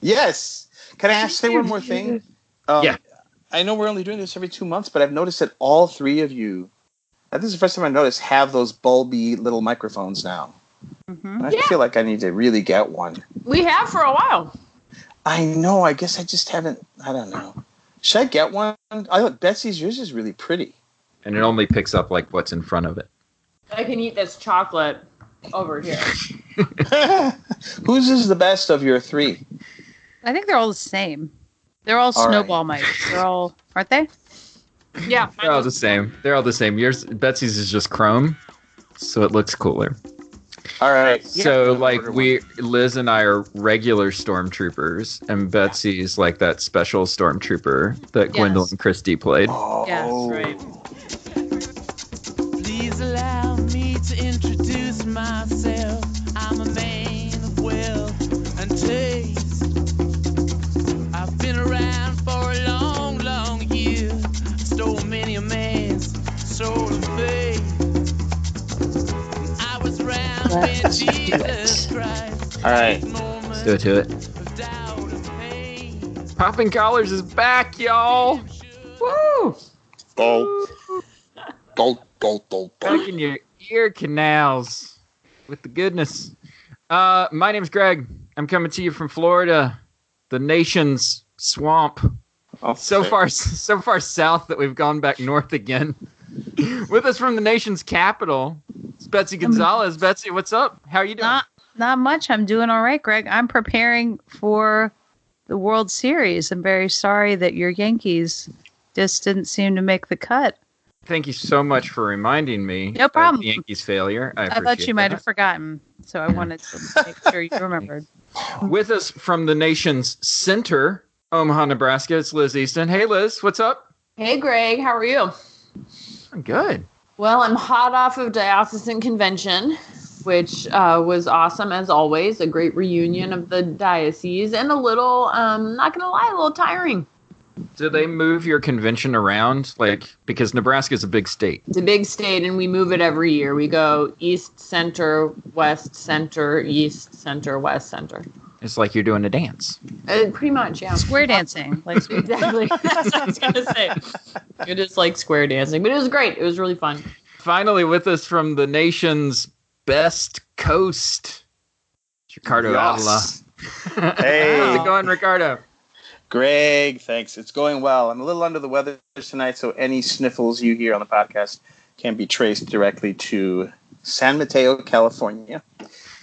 Yes. Can I say one more thing? Yeah. I know we're only doing this every 2 months, but I've noticed that all three of you, this is the first time I noticed, have those bulby little microphones now. Mm-hmm. I feel like I need to really get one. We have for a while. I know. I guess I just haven't. I don't know. Should I get one? I thought Betsy's, yours is really pretty. And it only picks up like what's in front of it. I can eat this chocolate over here. Whose is the best of your three? I think they're all the same. They're all snowball mics. They're all, aren't they? Yeah. They're all the same. Yours, Betsy's is just chrome, so it looks cooler. All right. So, Liz and I are regular stormtroopers, and Betsy's like that special stormtrooper that Gwendolyn Christie played. Oh. Yes, right. Please allow me to introduce myself. I'm a man of wealth and taste. I've been around for a long, long year. Stole many a man's soul and faith. I was around when Jesus Christ. All right. Let's do it to it. Popping Collars is back, y'all. Woo! Back in your ear canals with the goodness. My name's Greg. I'm coming to you from Florida, the nation's swamp. So far south that we've gone back north again. With us from the nation's capital, it's Betsy Gonzalez. Betsy, what's up? How are you doing? Not much. I'm doing all right, Greg. I'm preparing for the World Series. I'm very sorry that your Yankees just didn't seem to make the cut. Thank you so much for reminding me. No problem. Of the Yankees' failure. I thought you might have forgotten, so I wanted to make sure you remembered. With us from the nation's center, Omaha, Nebraska, it's Liz Easton. Hey, Liz, what's up? Hey, Greg. How are you? I'm good. Well, I'm hot off of Diocesan Convention, which was awesome as always. A great reunion of the diocese and a little, not going to lie, a little tiring. Do they move your convention around? Because Nebraska's a big state. It's a big state, and we move it every year. We go east, center, west, center, east, center, west, center. It's like you're doing a dance. Pretty much, yeah. Square dancing. Exactly. That's what I was going to say. It is like square dancing, but it was great. It was really fun. Finally, with us from the nation's best coast, Ricardo Avila. Hey. How's it going, Ricardo? Greg, thanks. It's going well. I'm a little under the weather tonight, so any sniffles you hear on the podcast can be traced directly to San Mateo, California,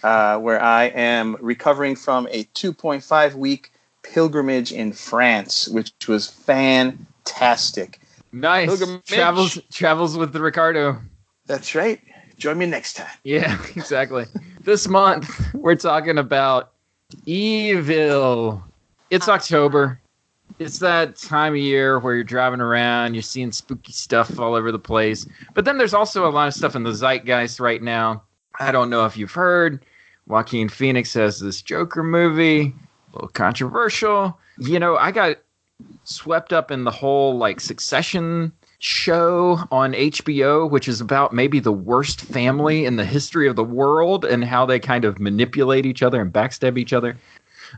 where I am recovering from a 2.5-week pilgrimage in France, which was fantastic. Nice. Travels with the Ricardo. That's right. Join me next time. Yeah, exactly. This month, we're talking about evil. It's October. It's that time of year where you're driving around, you're seeing spooky stuff all over the place. But then there's also a lot of stuff in the zeitgeist right now. I don't know if you've heard. Joaquin Phoenix has this Joker movie, a little controversial. I got swept up in the whole Succession show on HBO, which is about maybe the worst family in the history of the world and how they kind of manipulate each other and backstab each other.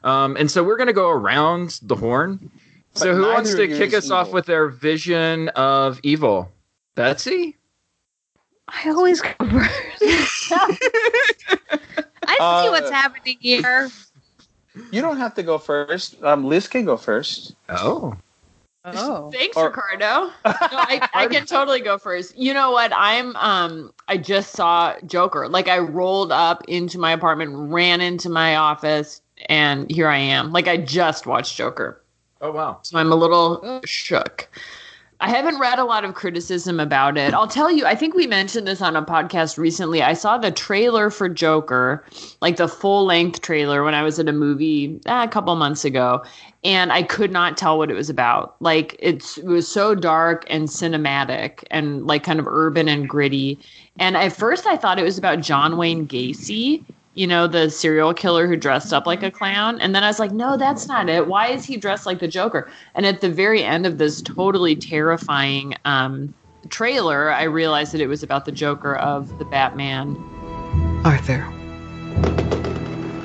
And so we're going to go around the horn. So who wants to kick us off with their vision of evil? Betsy? I always go first. I see what's happening here. You don't have to go first. Liz can go first. Oh. Thanks, Ricardo. No, I can totally go first. You know what? I just saw Joker. I rolled up into my apartment, ran into my office, and here I am. I just watched Joker. Oh, wow. So I'm a little shook. I haven't read a lot of criticism about it. I'll tell you, I think we mentioned this on a podcast recently. I saw the trailer for Joker, the full-length trailer when I was at a movie a couple months ago, and I could not tell what it was about. It was so dark and cinematic and kind of urban and gritty. And at first I thought it was about John Wayne Gacy, the serial killer who dressed up like a clown. And then I was like, no, that's not it. Why is he dressed like the Joker? And at the very end of this totally terrifying trailer, I realized that it was about the Joker of the Batman. Arthur,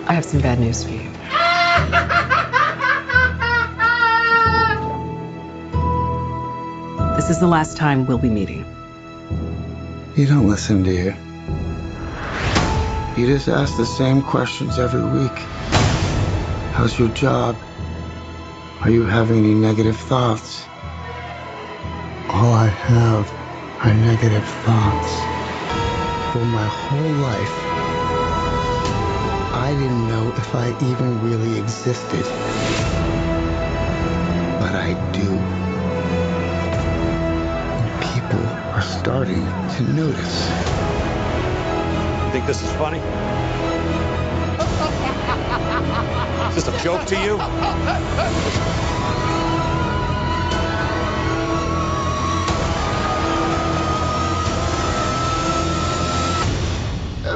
I have some bad news for you. This is the last time we'll be meeting. You don't listen, do you? You just ask the same questions every week. How's your job? Are you having any negative thoughts? All I have are negative thoughts. For my whole life, I didn't know if I even really existed. But I do. And people are starting to notice. You think this is funny? Is this a joke to you?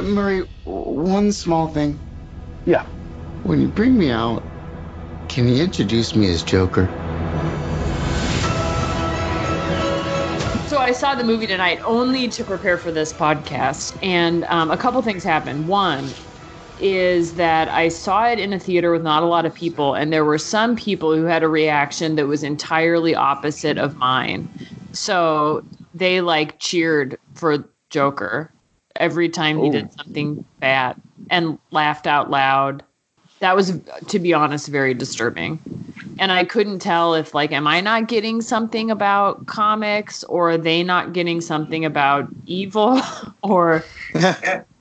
Murray, one small thing. Yeah. When you bring me out, can you introduce me as Joker? So I saw the movie tonight only to prepare for this podcast, and a couple things happened. One is that I saw it in a theater with not a lot of people, and there were some people who had a reaction that was entirely opposite of mine. So they cheered for Joker every time he did something bad and laughed out loud. That was, to be honest, very disturbing. And I couldn't tell if, am I not getting something about comics, or are they not getting something about evil, or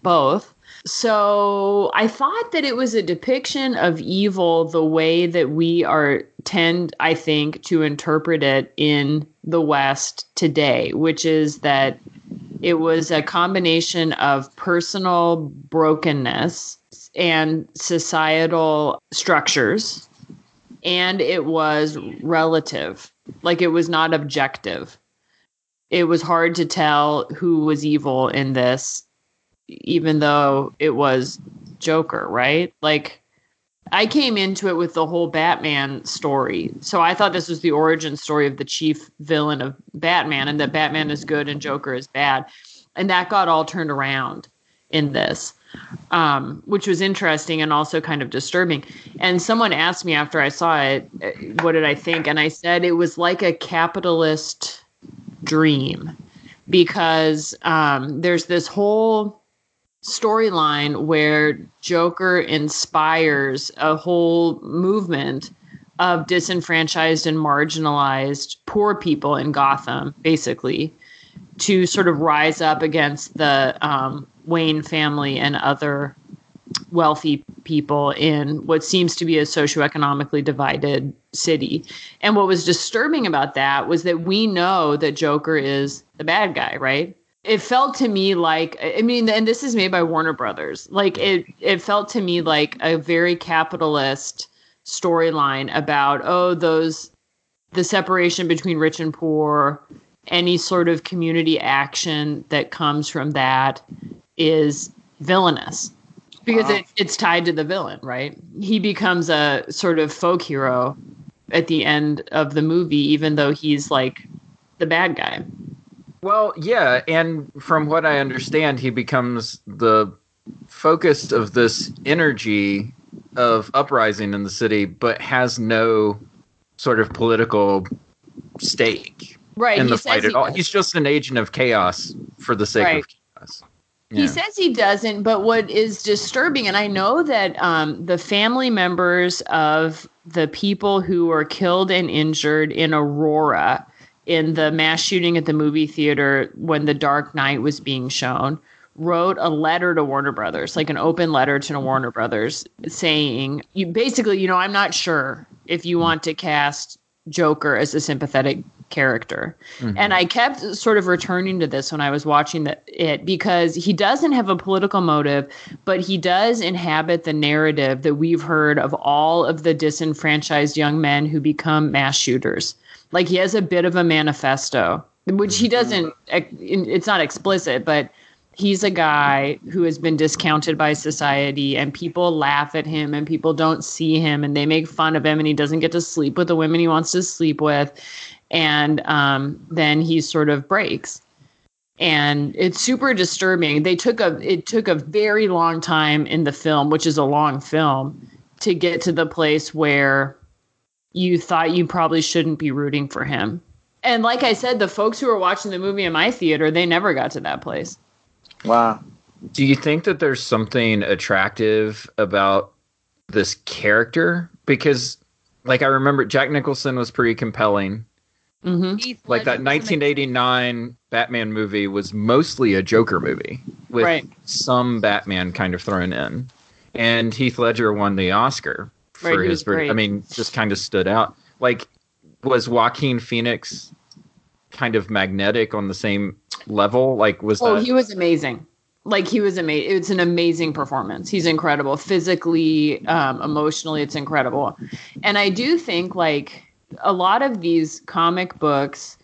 both? So I thought that it was a depiction of evil the way that we tend, I think, to interpret it in the West today, which is that it was a combination of personal brokenness and societal structures, and it was relative. It was not objective. It was hard to tell who was evil in this, even though it was Joker, right? I came into it with the whole Batman story. So I thought this was the origin story of the chief villain of Batman, and that Batman is good and Joker is bad. And that got all turned around in this, which was interesting and also kind of disturbing. And someone asked me after I saw it, what did I think? And I said it was like a capitalist dream, because there's this whole storyline where Joker inspires a whole movement of disenfranchised and marginalized poor people in Gotham, basically, to sort of rise up against the Wayne family and other wealthy people in what seems to be a socioeconomically divided city. And what was disturbing about that was that we know that Joker is the bad guy, right? It felt to me and this is made by Warner Brothers, it felt to me like a very capitalist storyline about, the separation between rich and poor, any sort of community action that comes from that is villainous, because it's tied to the villain, right? He becomes a sort of folk hero at the end of the movie, even though he's the bad guy. Well, yeah, and from what I understand, he becomes the focus of this energy of uprising in the city, but has no sort of political stake in the fight at all. He's just an agent of chaos for the sake of chaos. Yeah. He says he doesn't, but what is disturbing, and I know that the family members of the people who were killed and injured in Aurora, in the mass shooting at the movie theater when The Dark Knight was being shown, wrote a letter to Warner Brothers, an open letter to Warner Brothers, saying, I'm not sure if you want to cast Joker as a sympathetic character. Mm-hmm. And I kept sort of returning to this when I was watching it, because he doesn't have a political motive, but he does inhabit the narrative that we've heard of all of the disenfranchised young men who become mass shooters. He has a bit of a manifesto, which he doesn't, it's not explicit, but he's a guy who has been discounted by society, and people laugh at him, and people don't see him, and they make fun of him, and he doesn't get to sleep with the women he wants to sleep with. And then he sort of breaks. And it's super disturbing. It took a very long time in the film, which is a long film, to get to the place where you thought you probably shouldn't be rooting for him. And like I said, the folks who were watching the movie in my theater, they never got to that place. Wow. Do you think that there's something attractive about this character? Because, like, I remember Jack Nicholson was pretty compelling. Mm-hmm. Like that 1989 Batman movie was mostly a Joker movie with some Batman kind of thrown in. And Heath Ledger won the Oscar for his, I mean, just kind of stood out. Like, was Joaquin Phoenix kind of magnetic on the same level? Like, was that... he was amazing. Like, he was amazing. It's an amazing performance. He's incredible. Physically, emotionally, it's incredible. And I do think, like, a lot of these comic books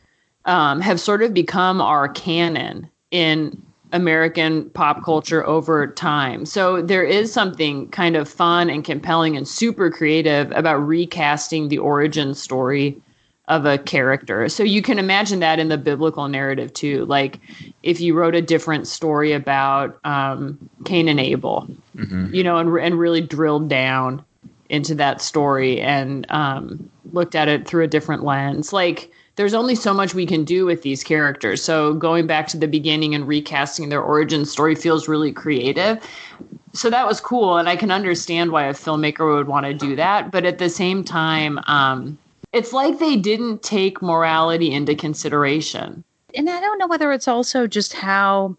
have sort of become our canon in American pop culture over time. So there is something kind of fun and compelling and super creative about recasting the origin story of a character. So you can imagine that in the biblical narrative too. Like if you wrote a different story about Cain and Abel, you know, and really drilled down into that story and looked at it through a different lens. Like there's only so much we can do with these characters. So going back to the beginning and recasting their origin story feels really creative. So that was cool. And I can understand why a filmmaker would want to do that. But at the same time, it's like they didn't take morality into consideration. And I don't know whether it's also just how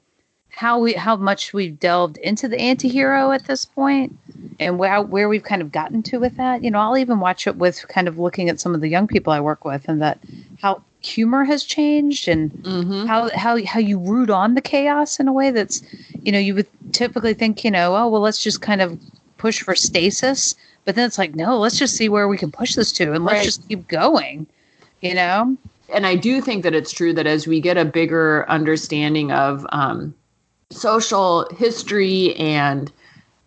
much we've delved into the anti-hero at this point and where we've kind of gotten to with that. You know, I'll even watch it with kind of looking at some of the young people I work with and that how humor has changed and how you root on the chaos in a way that's, you know, you would typically think, you know, oh, well, let's just kind of push for stasis. But then it's like, no, let's just see where we can push this to and let's just keep going, you know? And I do think that it's true that as we get a bigger understanding of social history and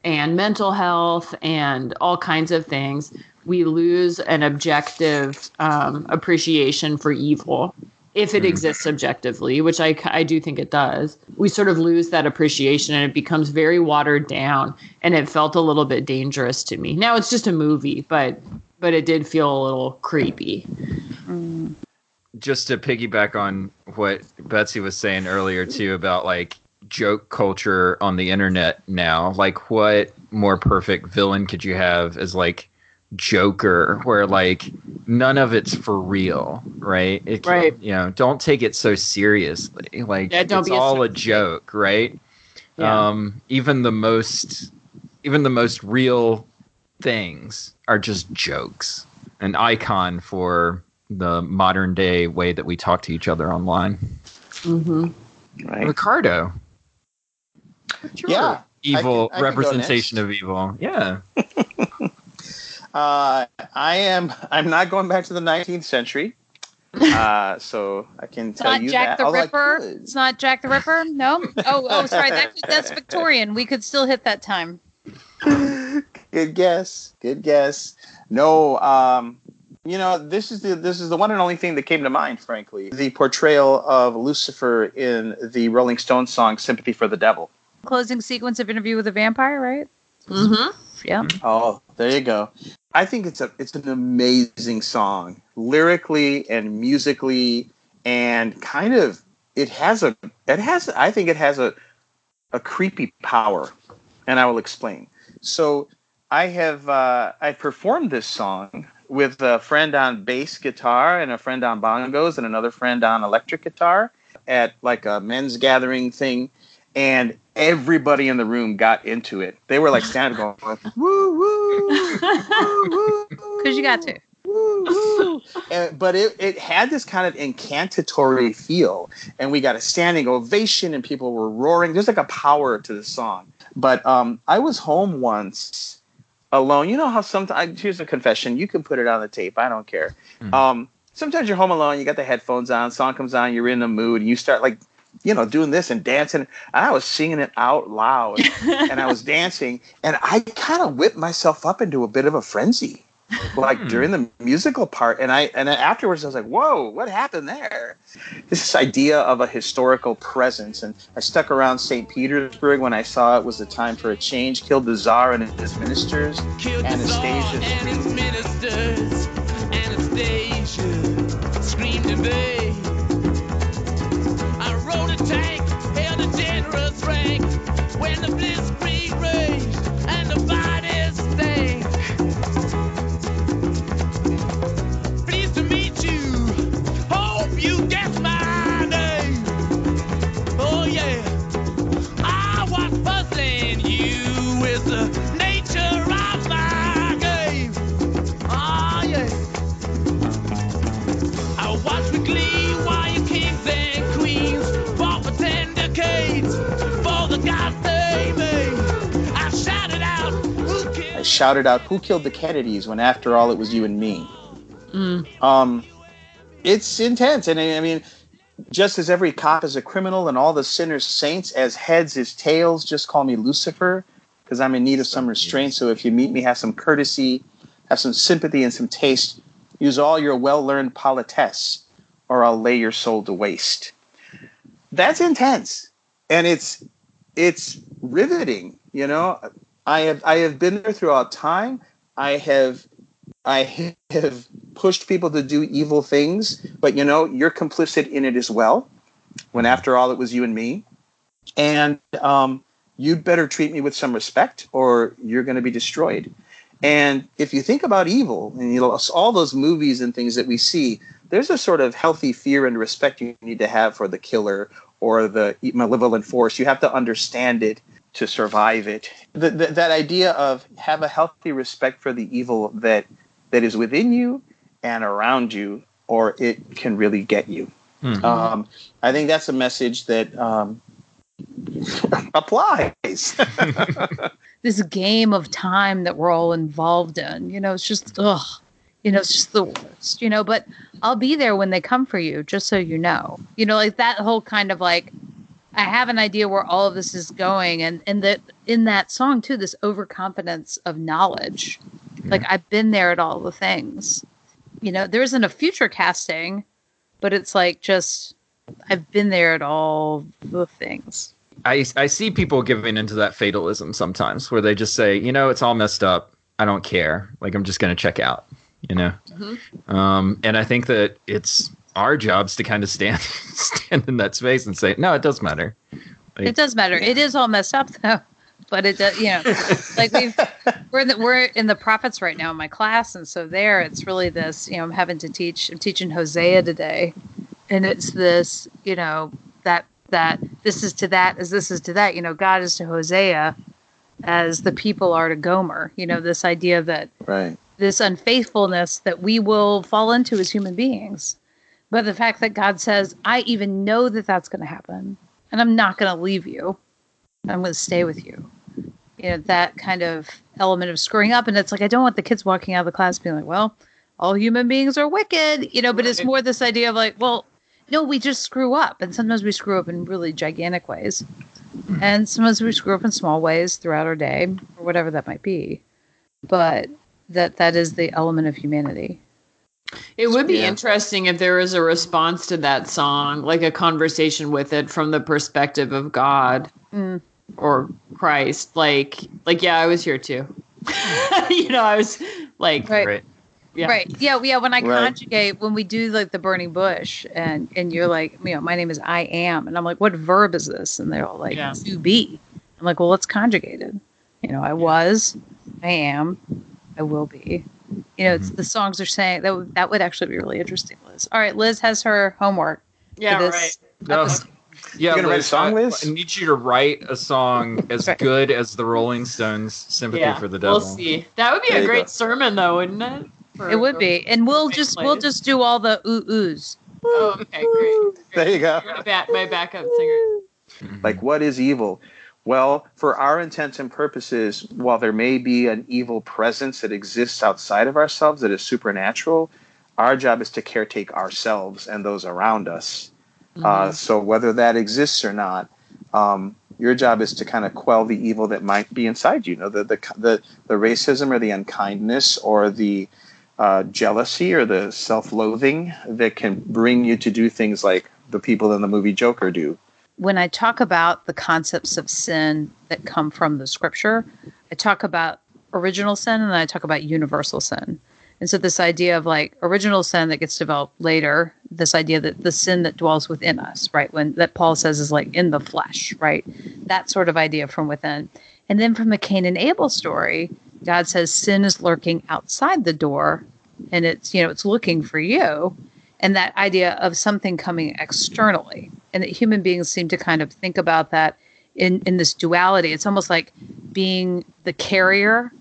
mental health and all kinds of things, we lose an objective appreciation for evil if it exists objectively, which I do think it does. We sort of lose that appreciation and it becomes very watered down, and it felt a little bit dangerous to me. Now it's just a movie, but it did feel a little creepy. Just to piggyback on what Betsy was saying earlier too about like joke culture on the internet now, like what more perfect villain could you have as like Joker, where like none of it's for real, right? You know, don't take it so seriously. Like it's all a joke, right? Yeah. Even the most real things are just jokes. An icon for the modern day way that we talk to each other online. Right. Ricardo. Yeah. Evil I representation of evil. Yeah. I'm not going back to the 19th century. So I can tell you Jack that. The Ripper. It's not Jack the Ripper? No? Oh, sorry. That's Victorian. We could still hit that time. Good guess. No, you know, this is the one and only thing that came to mind, frankly. The portrayal of Lucifer in the Rolling Stones song "Sympathy for the Devil." Closing sequence of Interview with a Vampire, right? Yeah. Oh, there you go. I think it's an amazing song, lyrically and musically, and kind of I think it has a creepy power, and I will explain. So I performed this song with a friend on bass guitar and a friend on bongos and another friend on electric guitar at like a men's gathering thing. And everybody in the room got into it. They were like standing going, woo, woo, woo, woo. Because you got to. Woo, woo. But it had this kind of incantatory feel. And we got a standing ovation and people were roaring. There's like a power to the song. But I was home once alone. You know how sometimes, here's a confession. You can put it on the tape. I don't care. Sometimes you're home alone. You got the headphones on. Song comes on. You're in the mood. And you start like, you know, doing this and dancing. And I was singing it out loud and I was dancing and I kind of whipped myself up into a bit of a frenzy, like during the musical part. And then afterwards I was like, whoa, what happened there? This idea of a historical presence. And I stuck around St. Petersburg when I saw it was the time for a change, killed the Tsar and his ministers, Anastasia screamed in vain. when the blitzkrieg raged and the bodies stank. Pleased to meet you. Hope you guess my name. Oh yeah. I was puzzling you with the nature of my game. Oh yeah. I watched with glee while your kings and queens fought for 10 decades for the gods they made. I shouted out, who killed the Kennedys when after all it was you and me? It's intense. And I mean, just as every cop is a criminal and all the sinners saints, as heads is tails, just call me Lucifer, because I'm in need of some restraint. So if you meet me, have some courtesy, have some sympathy and some taste. Use all your well-learned politesse, or I'll lay your soul to waste. That's intense, and it's riveting. You know, I have been there throughout time. I have pushed people to do evil things, but you know, you're complicit in it as well. When after all it was you and me, and you'd better treat me with some respect, or you're going to be destroyed. And if you think about evil, and you know, all those movies and things that we see, there's a sort of healthy fear and respect you need to have for the killer or the malevolent force. You have to understand it to survive it. That idea of have a healthy respect for the evil that is within you and around you, or it can really get you. Mm-hmm. I think that's a message that applies. This game of time that we're all involved in, you know, it's just, it's just the worst, you know, but I'll be there when they come for you, just so you know, like that whole kind of like, I have an idea where all of this is going. And that in that song too, this overconfidence of knowledge, like I've been there at all the things, you know, there isn't a future casting, but it's like, just, I've been there at all the things. I see people giving into that fatalism sometimes where they just say, you know, it's all messed up. I don't care. Like, I'm just going to check out, you know? Mm-hmm. And I think that it's our jobs to kind of stand in that space and say, no, it does matter. Like, it does matter. It is all messed up though. But it does, you know, like we're in the prophets right now in my class. And so there it's really this, you know, I'm teaching Hosea today. And it's this, you know, that this is to that as this is to that, you know, God is to Hosea as the people are to Gomer, you know, this idea that this unfaithfulness that we will fall into as human beings. But the fact that God says, I even know that that's going to happen and I'm not going to leave you. I'm going to stay with you. You know, that kind of element of screwing up. And it's like, I don't want the kids walking out of the class being like, well, all human beings are wicked, you know, but it's more this idea of like, well, no, we just screw up. And sometimes we screw up in really gigantic ways. And sometimes we screw up in small ways throughout our day or whatever that might be. But that is the element of humanity. It would be interesting if there was a response to that song, like a conversation with it from the perspective of God or Christ. Like, yeah, I was here too. You know, I was like, right. Yeah. Right. Yeah. When I conjugate, when we do like the burning bush and you're like, you know, my name is I am. And I'm like, what verb is this? And they're all like, to be. I'm like, well, it's conjugated. You know, I was, I am, I will be. You know, it's, the songs are saying that would actually be really interesting, Liz. All right. Liz has her homework. Yeah. Right. No. Yeah, you're gonna write a song, Liz? I need you to write a song as good as the Rolling Stones' "Sympathy for the Devil." We'll see. That would be a great sermon, though, wouldn't it? It would be, and we'll just do all the oohs. Oh, okay, great. There you go. My backup singer. Like, what is evil? Well, for our intents and purposes, while there may be an evil presence that exists outside of ourselves that is supernatural, our job is to caretake ourselves and those around us. So whether that exists or not, your job is to kind of quell the evil that might be inside you. You know, the racism or the unkindness or the jealousy or the self-loathing that can bring you to do things like the people in the movie Joker do. When I talk about the concepts of sin that come from the scripture, I talk about original sin and then I talk about universal sin. And so this idea of like original sin that gets developed later, this idea that the sin that dwells within us, right? When that Paul says is like in the flesh, right? That sort of idea from within. And then from the Cain and Abel story, God says sin is lurking outside the door and it's, you know, it's looking for you. And that idea of something coming externally, and that human beings seem to kind of think about that in this duality. It's almost like being the carrier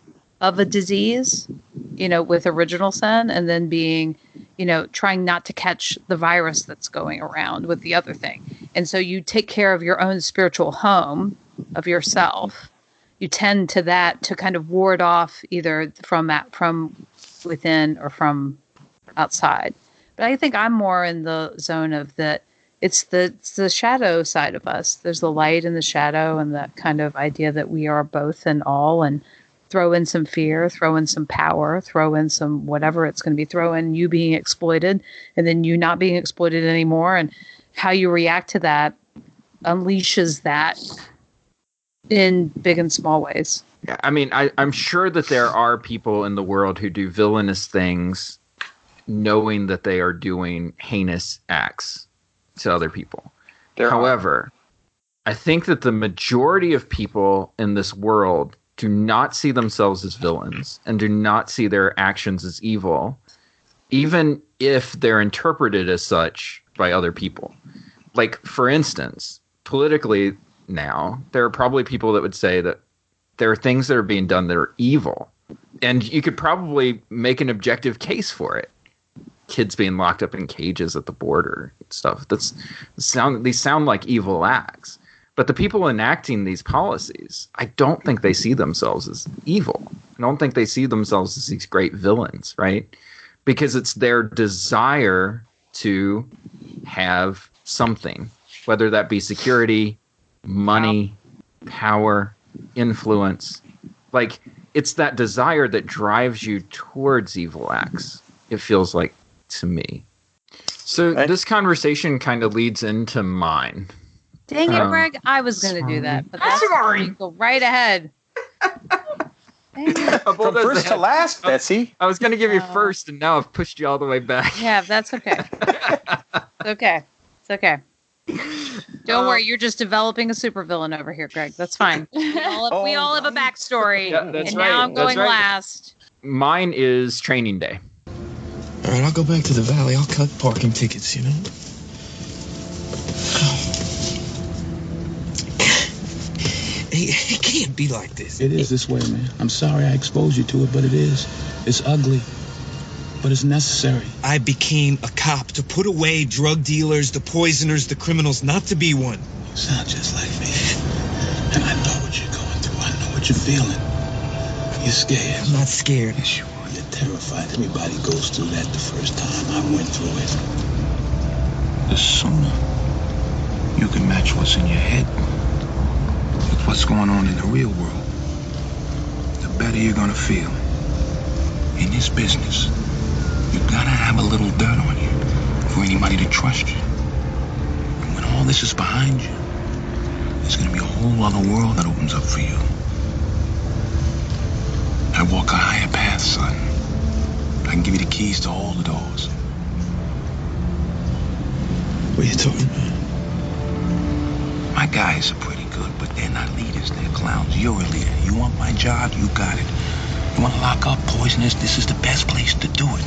of a disease, you know, with original sin, and then being, you know, trying not to catch the virus that's going around with the other thing. And so you take care of your own spiritual home of yourself. You tend to that to kind of ward off either from within or from outside. But I think I'm more in the zone of that. It's the shadow side of us. There's the light and the shadow, and that kind of idea that we are both and all, and throw in some fear, throw in some power, throw in some whatever it's going to be, throw in you being exploited and then you not being exploited anymore. And how you react to that unleashes that in big and small ways. Yeah, I mean, I'm sure that there are people in the world who do villainous things knowing that they are doing heinous acts to other people. However, I think that the majority of people in this world do not see themselves as villains and do not see their actions as evil, even if they're interpreted as such by other people. Like, for instance, politically now, there are probably people that would say that there are things that are being done that are evil. And you could probably make an objective case for it. Kids being locked up in cages at the border and stuff. These sound like evil acts. But the people enacting these policies, I don't think they see themselves as evil. I don't think they see themselves as these great villains, right? Because it's their desire to have something, whether that be security, money, power, influence. Like, it's that desire that drives you towards evil acts, it feels like to me. So this conversation kind of leads into mine. Dang it, Greg. I was going to do that. But that's sorry. Go right ahead. From first to last, Betsy. I was going to give you first, and now I've pushed you all the way back. Yeah, that's okay. It's okay. It's okay. Don't worry, you're just developing a supervillain over here, Greg. That's fine. We all have a backstory. Yeah, and now I'm going last. Mine is Training Day. All right, I'll go back to the valley. I'll cut parking tickets, you know? It can't be like this. It is this way, man. I'm sorry I exposed you to it, but it is. It's ugly, but it's necessary. I became a cop to put away drug dealers, the poisoners, the criminals, not to be one. You sound just like me. And I know what you're going through. I know what you're feeling. You're scared. I'm not scared. Yes, you are. You're terrified. Everybody goes through that the first time. I went through it. The sooner you can match what's in your head with what's going on in the real world, the better you're gonna feel. In this business, you gotta have a little dirt on you for anybody to trust you. And when all this is behind you, there's gonna be a whole other world that opens up for you. I walk a higher path, son. I can give you the keys to all the doors. What are you talking about? My guys are pretty good, but they're not leaders, they're clowns. You're a leader. You want my job, you got it. You want to lock up poisoners, this is the best place to do it.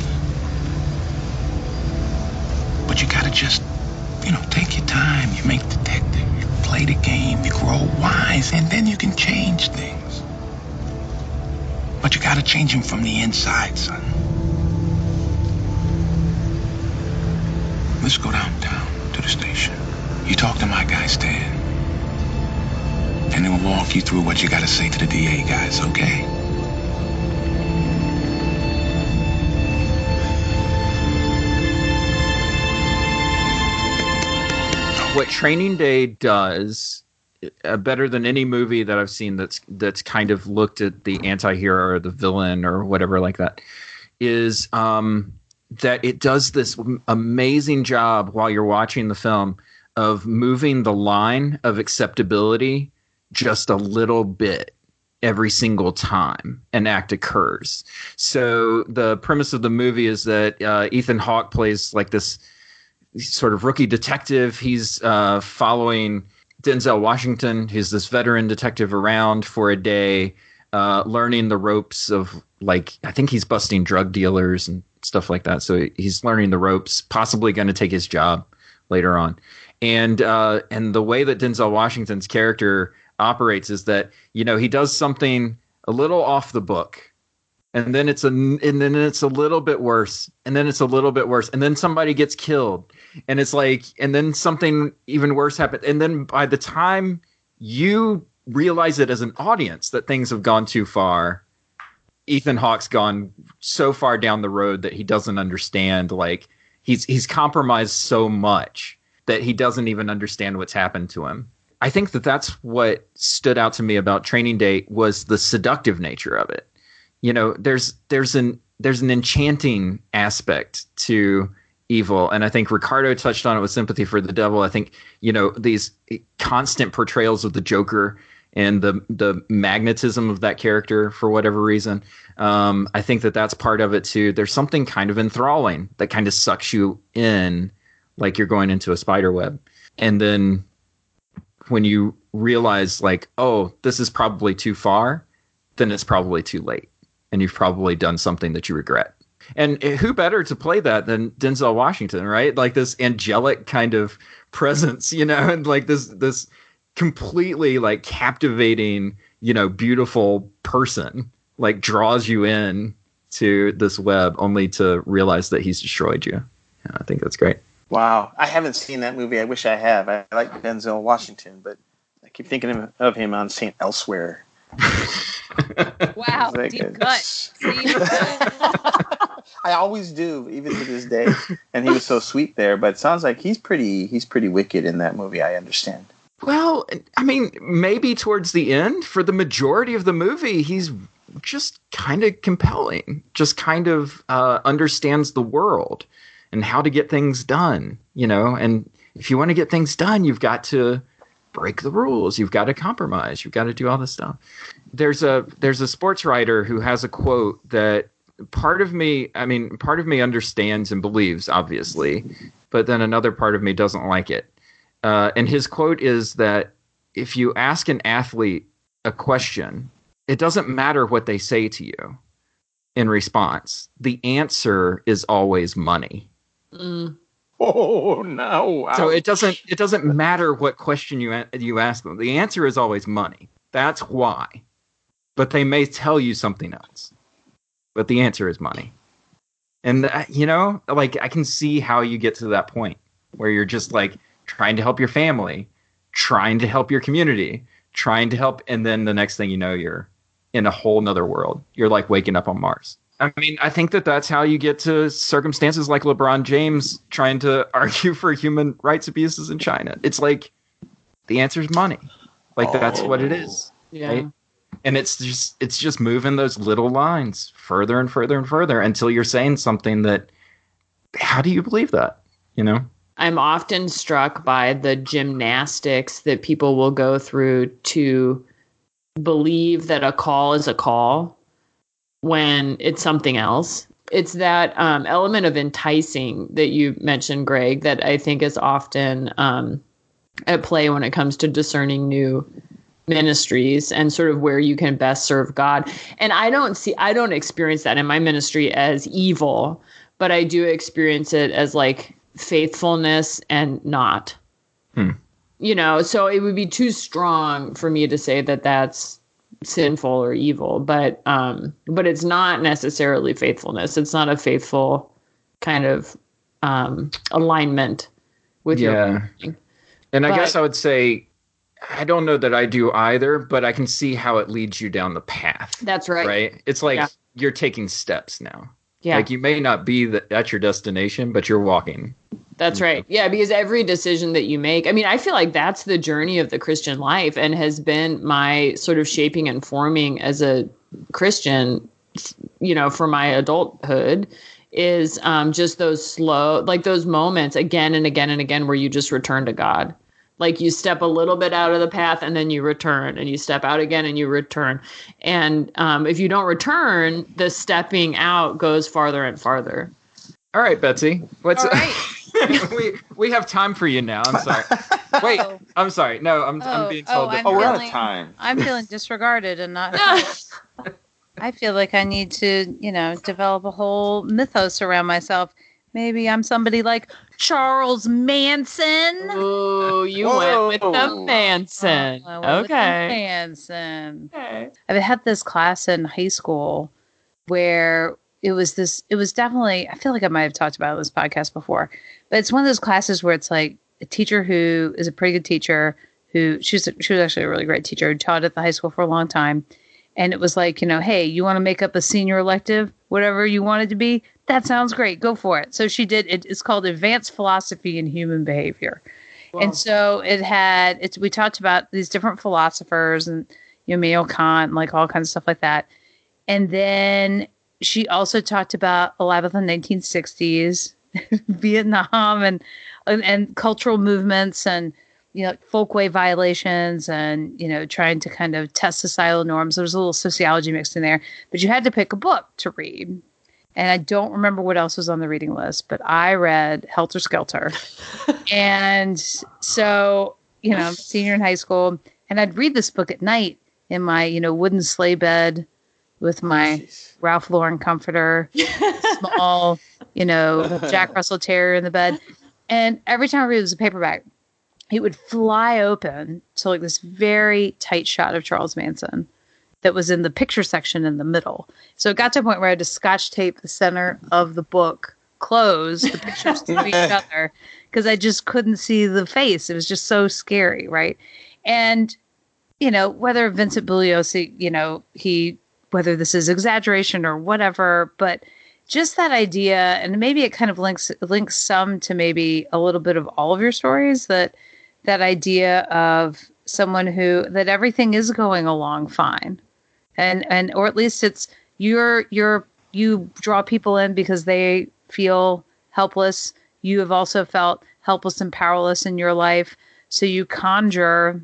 But you gotta just, take your time. You make detective, you play the game, you grow wise, and then you can change things. But you gotta change them from the inside, son. Let's go downtown to the station. You talk to my guy, Stan. And then we'll walk you through what you gotta say to the DA guys, okay? What Training Day does, better than any movie that I've seen that's kind of looked at the anti-hero or the villain or whatever like that, is that it does this amazing job while you're watching the film of moving the line of acceptability just a little bit. every single time an act occurs. So the premise of the movie is that Ethan Hawke plays like this sort of rookie detective. He's following Denzel Washington, who's this veteran detective, around for a day, learning the ropes of, like, I think he's busting drug dealers and stuff like that. So he's learning the ropes, possibly going to take his job later on. And the way that Denzel Washington's character operates is that, you know, he does something a little off the book, and then it's a little bit worse, and then it's a little bit worse, and then somebody gets killed, and it's like, and then something even worse happens, and then by the time you realize it as an audience that things have gone too far, Ethan Hawke's gone so far down the road that he doesn't understand. Like, he's compromised so much that he doesn't even understand what's happened to him. I think that that's what stood out to me about Training Day, was the seductive nature of it. You know, there's an enchanting aspect to evil, and I think Ricardo touched on it with Sympathy for the Devil. I think, you know, these constant portrayals of the Joker and the magnetism of that character for whatever reason. I think that that's part of it too. There's something kind of enthralling that kind of sucks you in, like you're going into a spider web, and then when you realize, like, oh, this is probably too far, then it's probably too late, and you've probably done something that you regret. And who better to play that than Denzel Washington, right? Like this angelic kind of presence, you know, and like this completely like captivating, you know, beautiful person, like draws you in to this web only to realize that he's destroyed you. Yeah, I think that's great. Wow. I haven't seen that movie. I wish I have. I like Denzel Washington, but I keep thinking of him on St. Elsewhere. Wow. Like Deep cut. I always do, even to this day. And he was so sweet there, but it sounds like he's pretty wicked in that movie, I understand. Well, I mean, maybe towards the end. For the majority of the movie, he's just kind of compelling, just kind of understands the world and how to get things done, you know. And if you want to get things done, you've got to break the rules. You've got to compromise. You've got to do all this stuff. There's a sports writer who has a quote that part of me understands and believes, obviously, but then another part of me doesn't like it. And his quote is that if you ask an athlete a question, it doesn't matter what they say to you in response. The answer is always money. Mm. Oh no! Ouch. So it doesn't matter what question you ask them. The answer is always money. That's why. But they may tell you something else. But the answer is money. And you know, like, I can see how you get to that point where you're just like trying to help your family, trying to help your community, trying to help, and then the next thing you know, you're in a whole nother world. You're like waking up on Mars. I mean, I think that that's how you get to circumstances like LeBron James trying to argue for human rights abuses in China. It's like, the answer is money. Like, that's what it is. Yeah. Right? And it's just moving those little lines further and further and further until you're saying something that, how do you believe that? You know? I'm often struck by the gymnastics that people will go through to believe that a call is a call when it's something else. It's that element of enticing that you mentioned, Greg, that I think is often at play when it comes to discerning new ministries and sort of where you can best serve God. And I don't experience that in my ministry as evil, but I do experience it as like faithfulness and not. You know, so it would be too strong for me to say that that's sinful or evil, but it's not necessarily faithfulness. It's not a faithful kind of alignment with your thinking. And I guess I would say, I don't know that I do either, but I can see how it leads you down the path. That's right. Right? It's like you're taking steps now. Yeah. Like, you may not be at your destination, but you're walking. That's right. Yeah, because every decision that you make, I mean, I feel like that's the journey of the Christian life and has been my sort of shaping and forming as a Christian, you know, for my adulthood, is just those slow, like those moments again and again and again where you just return to God. Like you step a little bit out of the path and then you return, and you step out again and you return. And if you don't return, the stepping out goes farther and farther. All right, Betsy. What's All right. we have time for you now. I'm sorry. Wait, I'm sorry. No, I'm being told that. we're out of time. I'm feeling disregarded and not. I feel like I need to, develop a whole mythos around myself. Maybe I'm somebody like Charles Manson. Oh, you went with the Manson. I went with the Manson. Okay. I've had this class in high school where it was definitely, I feel like I might have talked about it on this podcast before, but it's one of those classes where it's like a teacher who is a pretty good teacher she was actually a really great teacher who taught at the high school for a long time. And it was like, hey, you want to make up a senior elective, whatever you want it to be? That sounds great. Go for it. So she did. It's called Advanced Philosophy in Human Behavior. Wow. And so we talked about these different philosophers and, Immanuel Kant, like all kinds of stuff like that. And then she also talked about a lot of the 1960s, Vietnam and cultural movements and, folkway violations and, trying to kind of test societal norms. There was a little sociology mixed in there, but you had to pick a book to read. And I don't remember what else was on the reading list, but I read Helter Skelter. And so, I'm a senior in high school, and I'd read this book at night in my, wooden sleigh bed with my Ralph Lauren comforter, small, Jack Russell Terrier in the bed. And every time I read it was a paperback, it would fly open to like this very tight shot of Charles Manson that was in the picture section in the middle. So it got to a point where I had to scotch tape the center of the book closed, the pictures to each other, because I just couldn't see the face. It was just so scary, right? And, whether Vincent Bugliosi, whether this is exaggeration or whatever, but just that idea, and maybe it kind of links some to maybe a little bit of all of your stories, that idea of someone that everything is going along fine. And or at least it's you draw people in because they feel helpless. You have also felt helpless and powerless in your life. So you conjure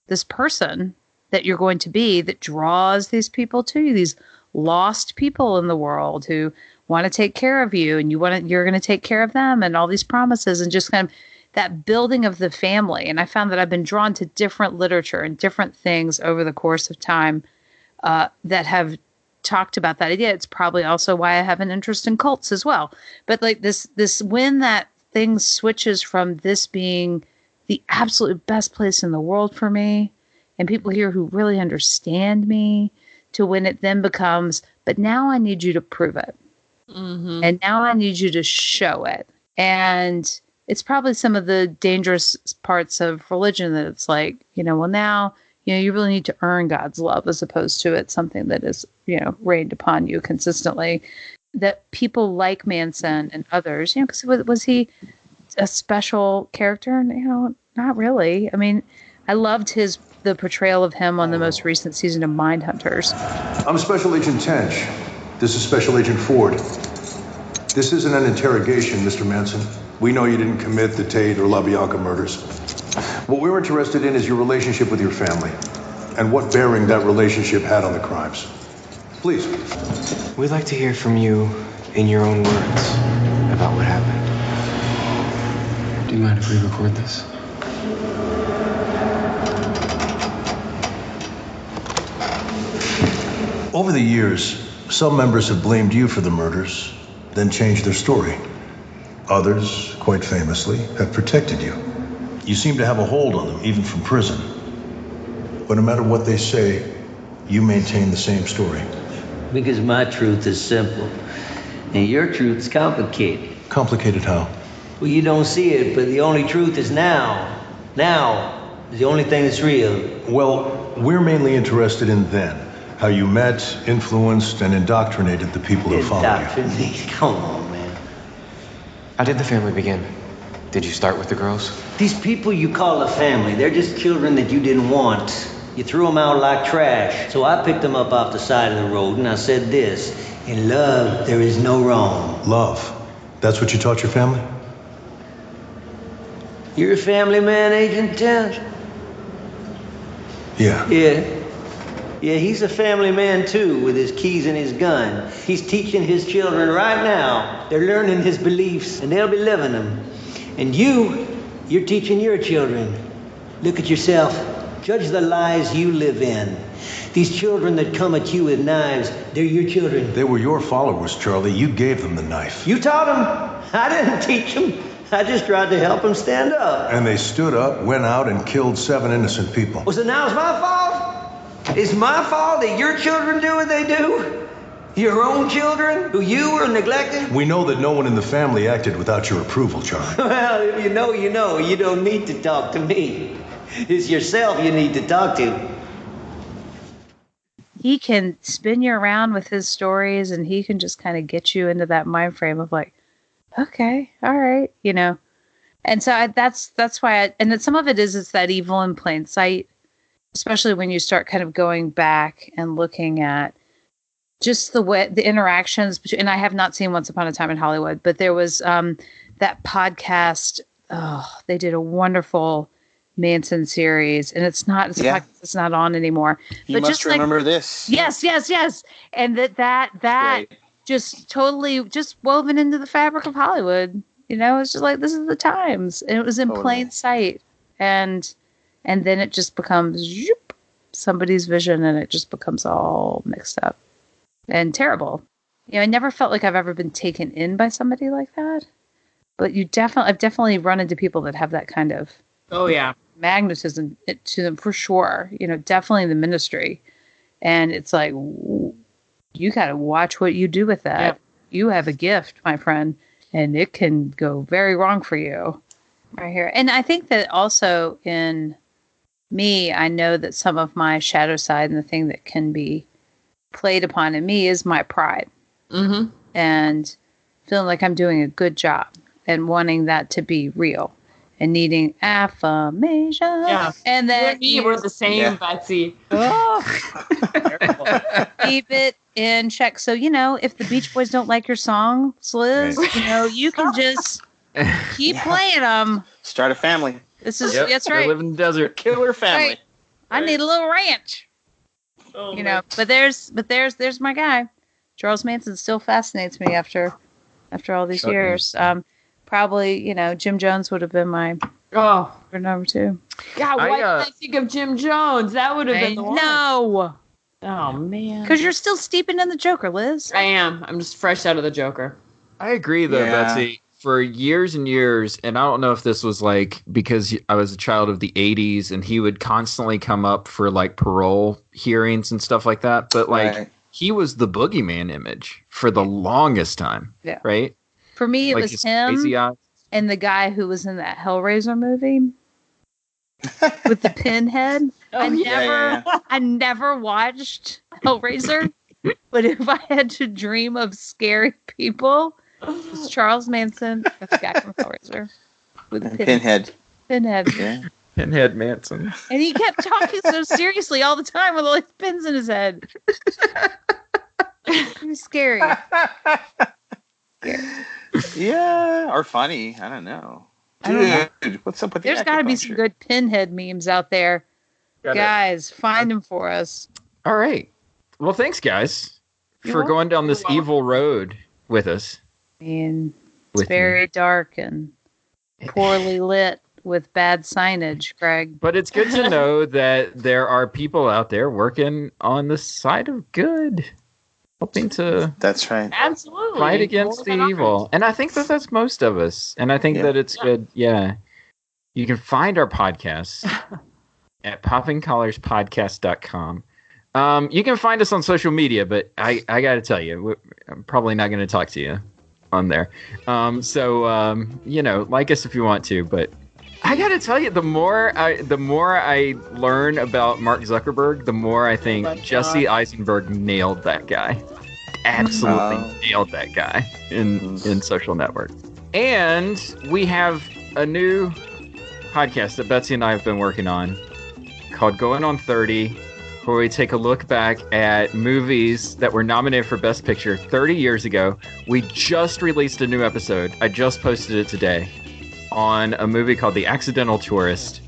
this person that you're going to be that draws these people to you, these lost people in the world who want to take care of you, and you're going to take care of them, and all these promises, and just kind of that building of the family. And I found that I've been drawn to different literature and different things over the course of time that have talked about that idea. It's probably also why I have an interest in cults as well. But like this when that thing switches from this being the absolute best place in the world for me, and people here who really understand me, to when it then becomes, but now I need you to prove it. Mm-hmm. And now I need you to show it. And it's probably some of the dangerous parts of religion that it's like, well, now, you really need to earn God's love as opposed to it's something that is, rained upon you consistently. That people like Manson and others, because was he a special character? Not really. I mean, I loved the portrayal of him on the most recent season of Mindhunters. I'm Special Agent Tench. This is Special Agent Ford. This isn't an interrogation, Mr. Manson. We know you didn't commit the Tate or LaBianca murders. What we're interested in is your relationship with your family and what bearing that relationship had on the crimes. Please. We'd like to hear from you in your own words about what happened. Do you mind if we record this? Over the years, some members have blamed you for the murders, then changed their story. Others, quite famously, have protected you. You seem to have a hold on them, even from prison. But no matter what they say, you maintain the same story. Because my truth is simple, and your truth's complicated. Complicated how? Well, you don't see it, but the only truth is now. Now is the only thing that's real. Well, we're mainly interested in then. How you met, influenced, and indoctrinated the people who follow you. Indoctrinated? Come on, man. How did the family begin? Did you start with the girls? These people you call a family, they're just children that you didn't want. You threw them out like trash. So I picked them up off the side of the road and I said this: in love, there is no wrong. Love? That's what you taught your family? You're a family man, Agent 10? Yeah. Yeah, he's a family man too, with his keys and his gun. He's teaching his children right now. They're learning his beliefs, and they'll be living them. And you're teaching your children. Look at yourself. Judge the lies you live in. These children that come at you with knives, they're your children. They were your followers, Charlie. You gave them the knife. You taught them. I didn't teach them. I just tried to help them stand up. And they stood up, went out, and killed 7 innocent people. So now it's my fault? It's my fault that your children do what they do? Your own children, who you were neglecting? We know that no one in the family acted without your approval, Charlie. Well, if you know, you know. You don't need to talk to me. It's yourself you need to talk to. He can spin you around with his stories, and he can just kind of get you into that mind frame of like, okay, all right, you know. And so that's why and then some of it is it's that evil in plain sight, especially when you start kind of going back and looking at just the interactions between, and I have not seen Once Upon a Time in Hollywood, but there was that podcast. Oh, they did a wonderful Manson series, and it's not on anymore. You but must just remember this. Yes, and that Great. just totally just woven into the fabric of Hollywood. You know, it's just like this is the times, and it was in plain sight, and then it just becomes somebody's vision, and it just becomes all mixed up and terrible. You know, I never felt like I've ever been taken in by somebody like that, but I've definitely run into people that have that kind of magnetism to them for sure. You know, definitely in the ministry, and it's like you got to watch what you do with that. Yeah. You have a gift, my friend, and it can go very wrong for you right here. And I think that also in me, I know that some of my shadow side and the thing that can be played upon in me is my pride. Mm-hmm. And feeling like I'm doing a good job and wanting that to be real and needing affirmation. Yeah. And then we're the same, Betsy. Oh. Keep it in check. So, you know, if the Beach Boys don't like your song, Liz, you know, you can just keep playing them. Start a family. That's right. They live in the desert. Killer family. Right. I need a little ranch. Oh, you know, but there's my guy. Charles Manson still fascinates me after all these years. Probably, you know, Jim Jones would have been my number 2. God, why did I think of Jim Jones? That would have been the one. No. Oh, man. Because you're still steeping in the Joker, Liz. I am. I'm just fresh out of the Joker. I agree, though, Betsy. For years and years, and I don't know if this was like because I was a child of the 80s and he would constantly come up for like parole hearings and stuff like that. But like he was the boogeyman image for the longest time. Yeah. Right? For me, it like was him and the guy who was in that Hellraiser movie with the pinhead. I never watched Hellraiser, but if I had to dream of scary people, it's Charles Manson, the guy from Hellraiser, with the Pinhead. Pinhead. Yeah. Pinhead Manson. And he kept talking so seriously all the time with all these pins in his head. It was scary. Yeah, or funny. I don't know. Dude, what's up with There's got to be some good Pinhead memes out there. Guys, find them for us. All right. Well, thanks, guys, for going down this evil road with us. I mean, it's very dark and poorly lit with bad signage, Greg. But it's good to know that there are people out there working on the side of good, hoping to absolutely fight against the evil. And I think that that's most of us. And I think that it's good. Yeah. You can find our podcasts at poppingcollarspodcast.com. You can find us on social media, but I got to tell you, I'm probably not going to talk to you on there. You know, like us if you want to, but I got to tell you, the more I learn about Mark Zuckerberg, the more I think Jesse Eisenberg nailed that guy. Absolutely nailed that guy in social network. And we have a new podcast that Betsy and I have been working on called Going on 30, where we take a look back at movies that were nominated for Best Picture 30 years ago. We just released a new episode. I just posted it today on a movie called The Accidental Tourist.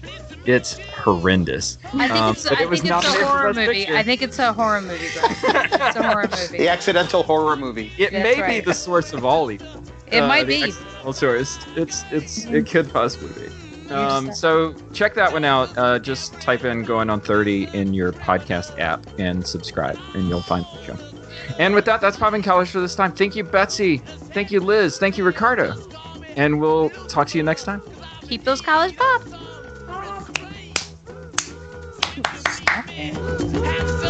It's horrendous. I think it's a horror movie. I think it's a horror movie, Greg. It's a horror movie. The accidental horror movie. It may be the source of all evil. It might be. The Accidental Tourist. It could possibly be. So check that one out. Just type in Going on 30 in your podcast app and subscribe, and you'll find the show. And with that, that's Popping College for this time. Thank you, Betsy. Thank you, Liz. Thank you, Ricardo. And we'll talk to you next time. Keep those college pops. Have